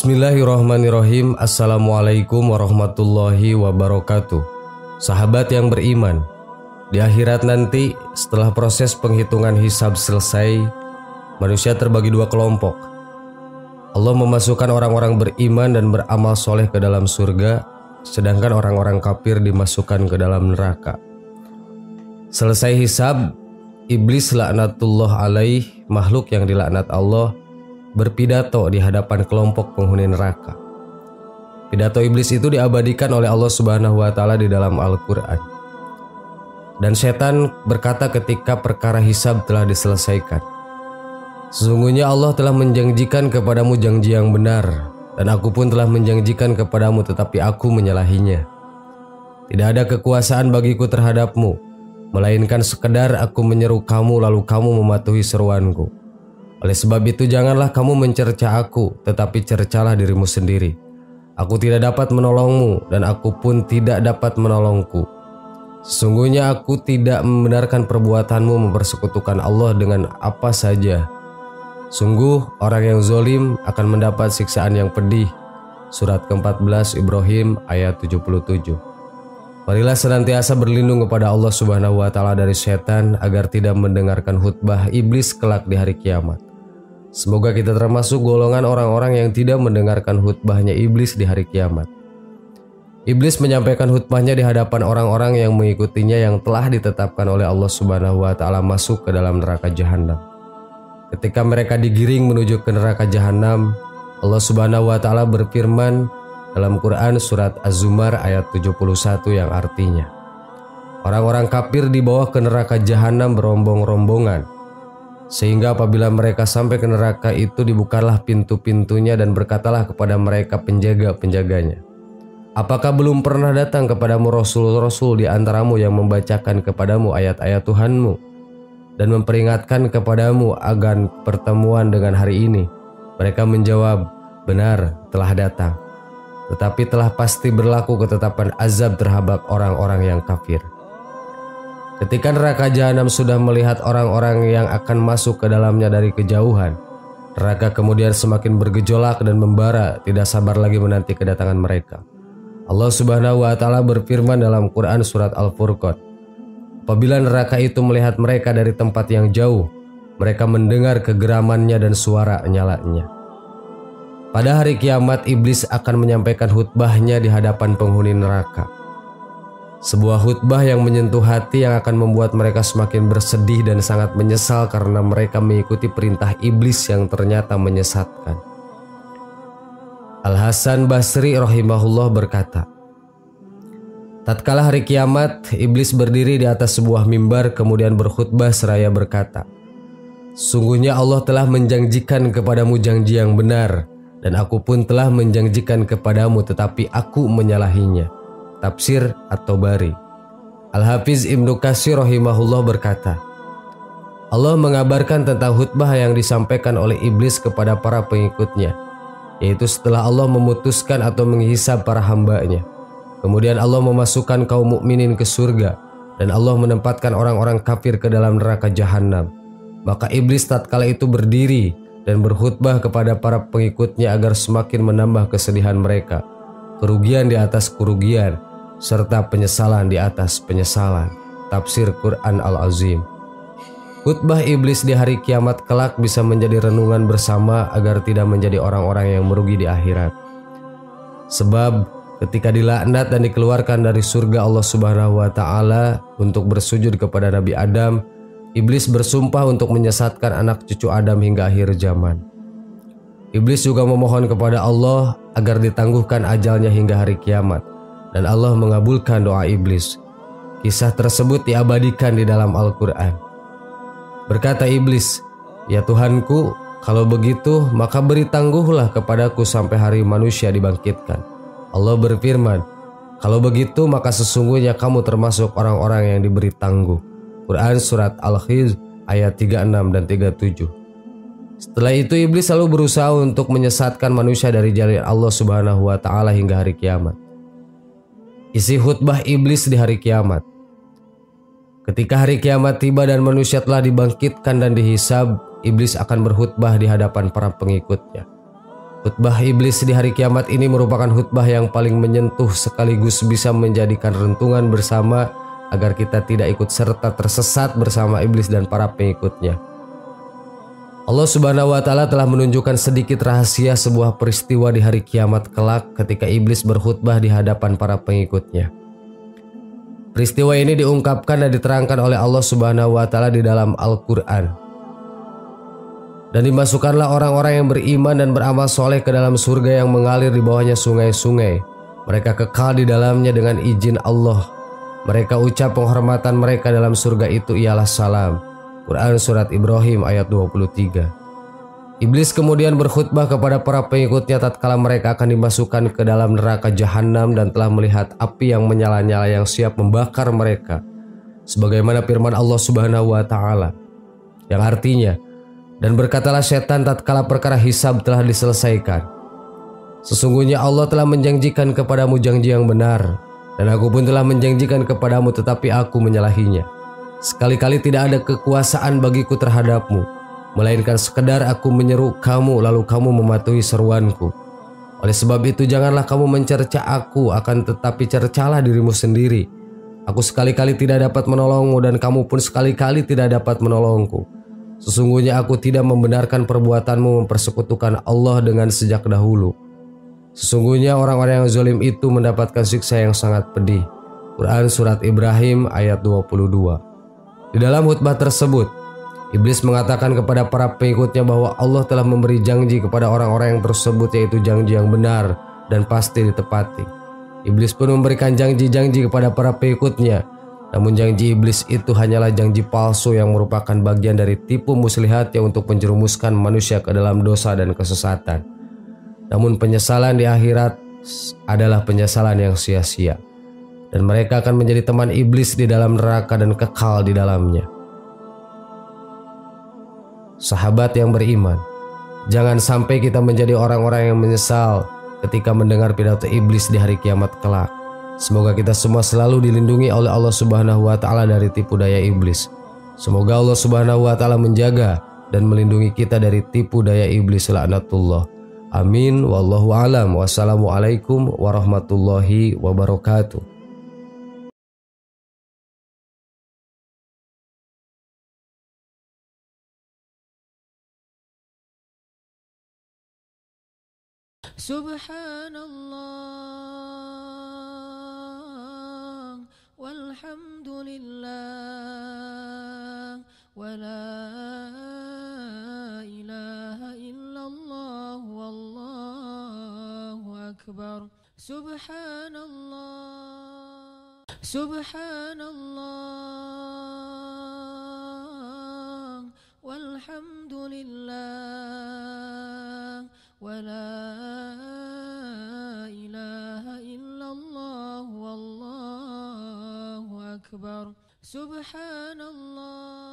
Bismillahirrahmanirrahim. Assalamualaikum warahmatullahi wabarakatuh. Sahabat yang beriman, di akhirat nanti setelah proses penghitungan hisab selesai, manusia terbagi dua kelompok. Allah memasukkan orang-orang beriman dan beramal soleh ke dalam surga, sedangkan orang-orang kafir dimasukkan ke dalam neraka. Selesai hisab, iblis laknatullah alaih, makhluk yang dilaknat Allah, berpidato di hadapan kelompok penghuni neraka. Pidato iblis itu diabadikan oleh Allah Subhanahu wa taala di dalam Al-Qur'an. Dan setan berkata ketika perkara hisab telah diselesaikan, "Sesungguhnya Allah telah menjanjikan kepadamu janji yang benar, dan aku pun telah menjanjikan kepadamu, tetapi aku menyalahinya. Tidak ada kekuasaan bagiku terhadapmu, melainkan sekedar aku menyeru kamu lalu kamu mematuhi seruanku. Oleh sebab itu janganlah kamu mencerca aku, tetapi cercalah dirimu sendiri. Aku tidak dapat menolongmu dan aku pun tidak dapat menolongku. Sesungguhnya aku tidak membenarkan perbuatanmu mempersekutukan Allah dengan apa saja. Sungguh orang yang zalim akan mendapat siksaan yang pedih." Surat ke-14 Ibrahim ayat 77. Marilah senantiasa berlindung kepada Allah Subhanahu wa taala dari setan agar tidak mendengarkan khutbah iblis kelak di hari kiamat. Semoga kita termasuk golongan orang-orang yang tidak mendengarkan khutbahnya iblis di hari kiamat. Iblis menyampaikan khutbahnya di hadapan orang-orang yang mengikutinya yang telah ditetapkan oleh Allah Subhanahu wa taala masuk ke dalam neraka jahanam. Ketika mereka digiring menuju ke neraka jahanam, Allah Subhanahu wa taala berfirman dalam Quran surat Az-Zumar ayat 71 yang artinya, "Orang-orang kafir dibawa ke neraka jahanam berombong-rombongan, sehingga apabila mereka sampai ke neraka itu dibukalah pintu-pintunya dan berkatalah kepada mereka penjaga-penjaganya, apakah belum pernah datang kepadamu rasul-rasul di antaramu yang membacakan kepadamu ayat-ayat Tuhanmu dan memperingatkan kepadamu akan pertemuan dengan hari ini?" Mereka menjawab, "Benar, telah datang. Tetapi telah pasti berlaku ketetapan azab terhadap orang-orang yang kafir." Ketika neraka jahanam sudah melihat orang-orang yang akan masuk ke dalamnya dari kejauhan, neraka kemudian semakin bergejolak dan membara, tidak sabar lagi menanti kedatangan mereka. Allah Subhanahu wa taala berfirman dalam Quran surat Al-Furqan, "Apabila neraka itu melihat mereka dari tempat yang jauh, mereka mendengar kegeramannya dan suara nyalanya." Pada hari kiamat, iblis akan menyampaikan khutbahnya di hadapan penghuni neraka. Sebuah khutbah yang menyentuh hati yang akan membuat mereka semakin bersedih dan sangat menyesal karena mereka mengikuti perintah iblis yang ternyata menyesatkan. Al-Hasan Basri rahimahullah berkata, tatkala hari kiamat, iblis berdiri di atas sebuah mimbar kemudian berkhutbah seraya berkata, "Sungguhnya Allah telah menjanjikan kepadamu janji yang benar, dan aku pun telah menjanjikan kepadamu tetapi aku menyalahinya." Tafsir At-Tabari. Al-Hafiz Ibnu Katsir rahimahullah berkata, Allah mengabarkan tentang khutbah yang disampaikan oleh iblis kepada para pengikutnya, yaitu setelah Allah memutuskan atau menghisab para hambanya. Kemudian Allah memasukkan kaum mukminin ke surga dan Allah menempatkan orang-orang kafir ke dalam neraka jahanam. Maka iblis tatkala itu berdiri dan berkhutbah kepada para pengikutnya agar semakin menambah kesedihan mereka, kerugian di atas kerugian, serta penyesalan di atas penyesalan. Tafsir Quran Al-Azim. Khutbah iblis di hari kiamat kelak bisa menjadi renungan bersama agar tidak menjadi orang-orang yang merugi di akhirat. Sebab ketika dilaknat dan dikeluarkan dari surga Allah Subhanahu wa taala untuk bersujud kepada Nabi Adam, iblis bersumpah untuk menyesatkan anak cucu Adam hingga akhir zaman. Iblis juga memohon kepada Allah agar ditangguhkan ajalnya hingga hari kiamat, dan Allah mengabulkan doa iblis. Kisah tersebut diabadikan di dalam Al-Quran. Berkata iblis, "Ya Tuhanku, kalau begitu maka beri tangguhlah kepadaku sampai hari manusia dibangkitkan." Allah berfirman, "Kalau begitu maka sesungguhnya kamu termasuk orang-orang yang diberi tangguh." Quran surat Al-Hijr ayat 36 dan 37. Setelah itu iblis selalu berusaha untuk menyesatkan manusia dari jalan Allah Subhanahu wa taala hingga hari kiamat. Isi khutbah iblis di hari kiamat. Ketika hari kiamat tiba dan manusia telah dibangkitkan dan dihisab, iblis akan berkhutbah di hadapan para pengikutnya. Khutbah iblis di hari kiamat ini merupakan khutbah yang paling menyentuh sekaligus bisa menjadikan rentungan bersama agar kita tidak ikut serta tersesat bersama iblis dan para pengikutnya. Allah Subhanahu wa Ta'ala telah menunjukkan sedikit rahasia sebuah peristiwa di hari kiamat kelak ketika iblis berkhutbah di hadapan para pengikutnya. Peristiwa ini diungkapkan dan diterangkan oleh Allah Subhanahu wa Ta'ala di dalam Al-Quran. Dan dimasukkanlah orang-orang yang beriman dan beramal soleh ke dalam surga yang mengalir di bawahnya sungai-sungai. Mereka kekal di dalamnya dengan izin Allah. Mereka ucap penghormatan mereka dalam surga itu ialah salam. Quran Surat Ibrahim ayat 23. Iblis kemudian berkhutbah kepada para pengikutnya tatkala mereka akan dimasukkan ke dalam neraka jahanam dan telah melihat api yang menyala-nyala yang siap membakar mereka. Sebagaimana firman Allah Subhanahu wa Ta'ala, yang artinya, dan berkatalah setan tatkala perkara hisab telah diselesaikan, sesungguhnya Allah telah menjanjikan kepadamu janji yang benar, dan aku pun telah menjanjikan kepadamu tetapi aku menyalahinya. Sekali-kali tidak ada kekuasaan bagiku terhadapmu, melainkan sekedar aku menyeru kamu lalu kamu mematuhi seruanku. Oleh sebab itu janganlah kamu mencerca aku, akan tetapi cercalah dirimu sendiri. Aku sekali-kali tidak dapat menolongmu dan kamu pun sekali-kali tidak dapat menolongku. Sesungguhnya aku tidak membenarkan perbuatanmu mempersekutukan Allah dengan sejak dahulu. Sesungguhnya orang-orang yang zalim itu mendapatkan siksa yang sangat pedih. Quran Surat Ibrahim ayat 22. Di dalam khutbah tersebut, iblis mengatakan kepada para pengikutnya bahwa Allah telah memberi janji kepada orang-orang yang tersebut, yaitu janji yang benar dan pasti ditepati. Iblis pun memberikan janji-janji kepada para pengikutnya. Namun janji iblis itu hanyalah janji palsu yang merupakan bagian dari tipu muslihatnya untuk menjerumuskan manusia ke dalam dosa dan kesesatan. Namun penyesalan di akhirat adalah penyesalan yang sia-sia, dan mereka akan menjadi teman iblis di dalam neraka dan kekal di dalamnya. Sahabat yang beriman, jangan sampai kita menjadi orang-orang yang menyesal ketika mendengar pidato iblis di hari kiamat kelak. Semoga kita semua selalu dilindungi oleh Allah Subhanahu wa Ta'ala dari tipu daya iblis. Semoga Allah Subhanahu wa Ta'ala menjaga dan melindungi kita dari tipu daya iblis laknatullah. Amin. Wallahu alam. Wassalamualaikum warahmatullahi wabarakatuh. Subhanallah walhamdulillah wa la ilaha illallah wallahu akbar. Subhanallah walhamdulillah wa la ilaha illallah wallahu akbar. Subhanallah.